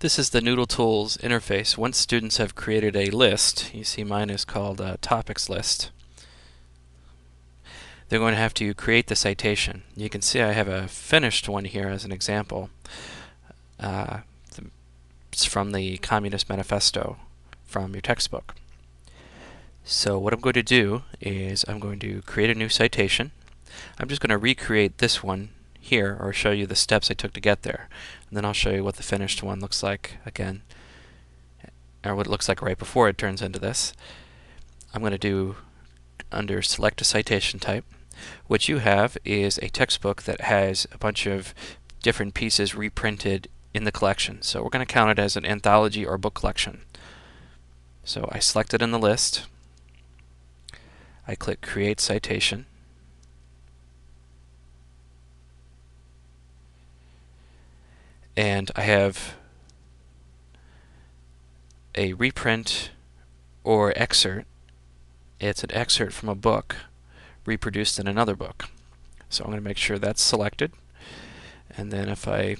This is the Noodle Tools interface. Once students have created a list, you see mine is called a topics list, they're going to have to create the citation. You can see I have a finished one here as an example. Uh, it's from the Communist Manifesto from your textbook. So what I'm going to do is I'm going to create a new citation. I'm just going to recreate this one here, or show you the steps I took to get there. And then I'll show you what the finished one looks like again, or what it looks like right before it turns into this. I'm going to do under select a citation type. What you have is a textbook that has a bunch of different pieces reprinted in the collection. So we're going to count it as an anthology or book collection. So I select it in the list. I click Create Citation. And I have a reprint or excerpt. It's an excerpt from a book reproduced in another book. So I'm going to make sure that's selected. And then if I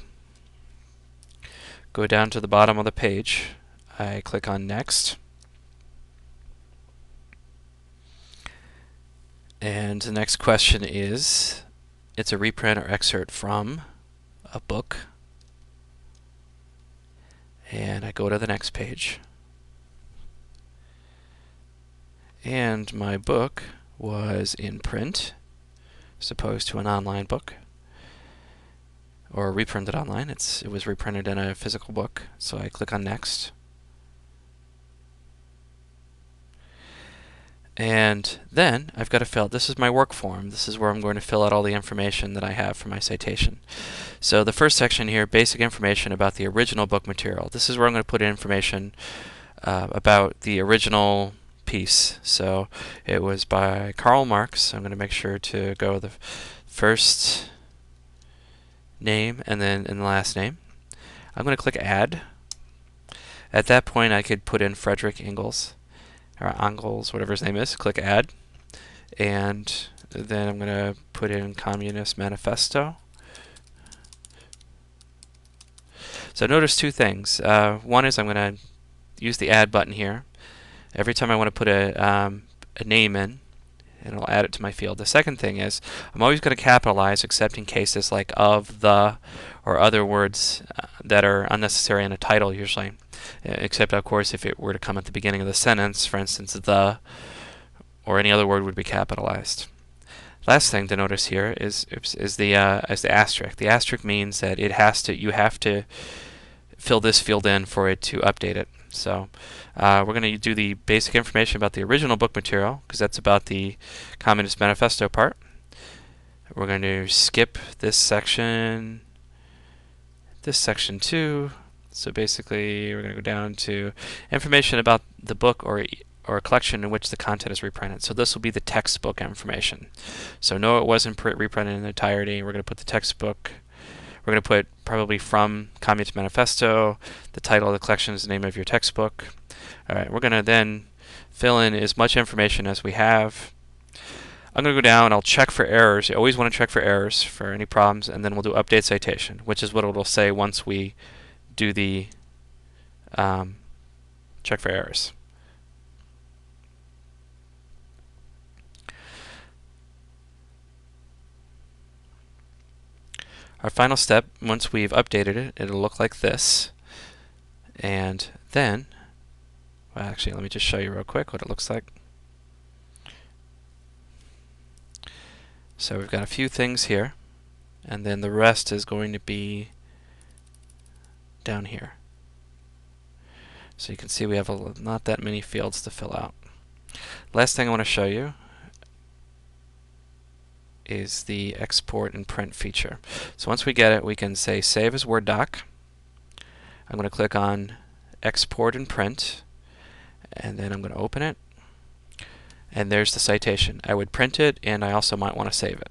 go down to the bottom of the page, I click on Next. And the next question is, it's a reprint or excerpt from a book. And I go to the next page. And my book was in print, as opposed to an online book, or reprinted online. It was reprinted in a physical book. So I click on Next. And then I've got to fill, this is my work form. This is where I'm going to fill out all the information that I have for my citation. So the first section here, basic information about the original book material. This is where I'm going to put in information about the original piece. So it was by Karl Marx. I'm going to make sure to go the first name and then in the last name. I'm going to click Add. At that point I could put in Frederick Engels, or Engels, whatever his name is. Click Add. And then I'm going to put in Communist Manifesto. So notice two things. One is I'm going to use the Add button here. Every time I want to put a name in, and it'll add it to my field. The second thing is I'm always going to capitalize except in cases like of, the, or other words that are unnecessary in a title usually. Except, of course, if it were to come at the beginning of the sentence, for instance, the, or any other word would be capitalized. Last thing to notice here is the asterisk. The asterisk means that you have to fill this field in for it to update it. So we're going to do the basic information about the original book material, because that's about the Communist Manifesto part. We're going to skip this section too. So basically we're going to go down to information about the book or a collection in which the content is reprinted. So this will be the textbook information. So no, it wasn't reprinted in entirety. We're going to put the textbook. We're going to put probably from Communist Manifesto. The title of the collection is the name of your textbook. All right, we're going to then fill in as much information as we have. I'm going to go down and I'll check for errors. You always want to check for errors for any problems, and then we'll do update citation, which is what it'll say once we do the check for errors. Our final step, once we've updated it, it'll look like this. And then, well, actually, let me just show you real quick what it looks like. So we've got a few things here, and then the rest is going to be down here. So you can see we have not that many fields to fill out. Last thing I want to show you is the export and print feature. So once we get it, we can say save as Word doc. I'm going to click on export and print, and then I'm going to open it, and there's the citation. I would print it, and I also might want to save it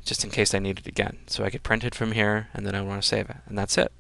just in case I need it again. So I could print it from here, and then I want to save it, and that's it.